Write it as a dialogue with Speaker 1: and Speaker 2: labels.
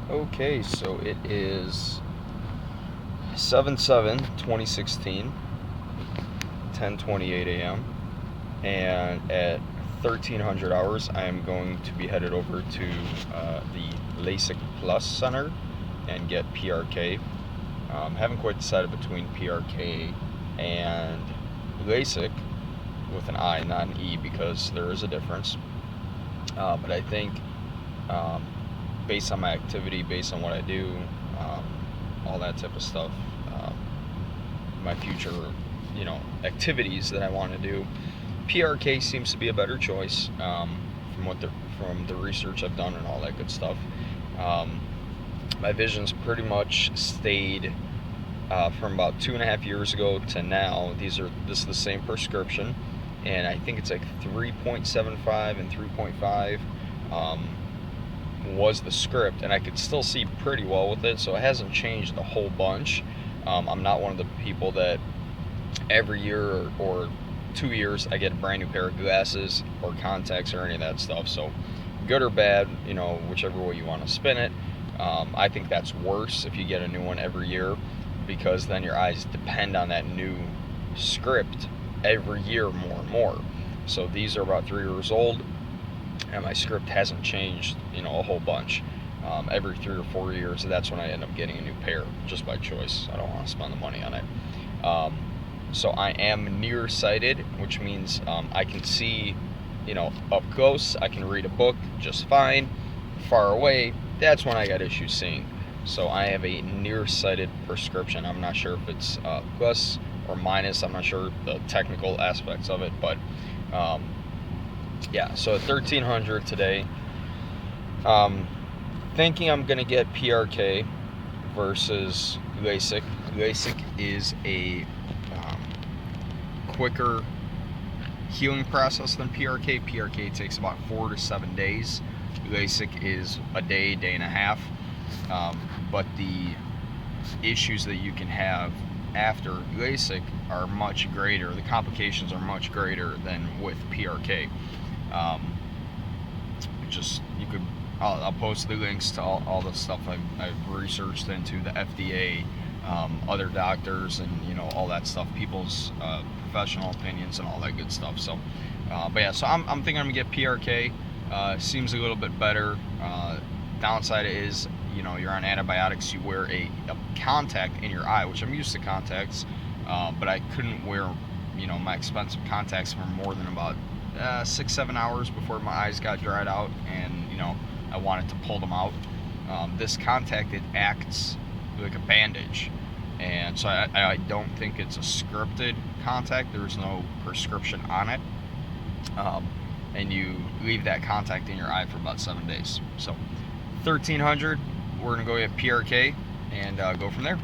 Speaker 1: Okay, so it is 7/7/2016, 10:28 a.m. And at 1300 hours, I am going to be headed over to the LASIK Plus Center and get PRK. Haven't quite decided between PRK and LASIK with an I, not an E, because there is a difference. But I think um, based on my activity, based on what I do, um, all that type of stuff, um, my future, activities that I want to do, PRK seems to be a better choice from the research I've done and all that good stuff. Um, my vision's pretty much stayed from about 2.5 years ago to now. This is the same prescription, and I think it's like 3.75 and 3.5 was the script, and I could still see pretty well with it, so it hasn't changed a whole bunch. I'm not one of the people that every year or 2 years I get a brand new pair of glasses or contacts or any of that stuff. So good or bad, whichever way you want to spin it. I think that's worse if you get a new one every year, because then your eyes depend on that new script every year more and more. So these are about 3 years old, and my script hasn't changed, a whole bunch. Every 3 or 4 years, that's when I end up getting a new pair, just by choice. I don't want to spend the money on it. So I am nearsighted, which means I can see, up close. I can read a book just fine. Far away, that's when I got issues seeing. So I have a nearsighted prescription. I'm not sure if it's plus or minus. I'm not sure the technical aspects of it, but yeah. So at 1300 today, thinking I'm gonna get PRK versus LASIK. LASIK is a quicker healing process than PRK. PRK takes about 4 to 7 days. LASIK is a day, day and a half. But the issues that you can have after LASIK are much greater. The complications are much greater than with PRK. I'll post the links to all the stuff I've researched into, the FDA, other doctors, and all that stuff, people's professional opinions and all that good stuff. So, but yeah, so I'm thinking I'm gonna get PRK. Seems a little bit better. Downside is, you're on antibiotics. You wear a contact in your eye, which I'm used to contacts, but I couldn't wear, my expensive contacts for more than about 6-7 hours before my eyes got dried out, and I wanted to pull them out. This contact, it acts like a bandage, and so I don't think it's a scripted contact. There's no prescription on it, and you leave that contact in your eye for about 7 days. So 1300, we're gonna go get PRK and go from there.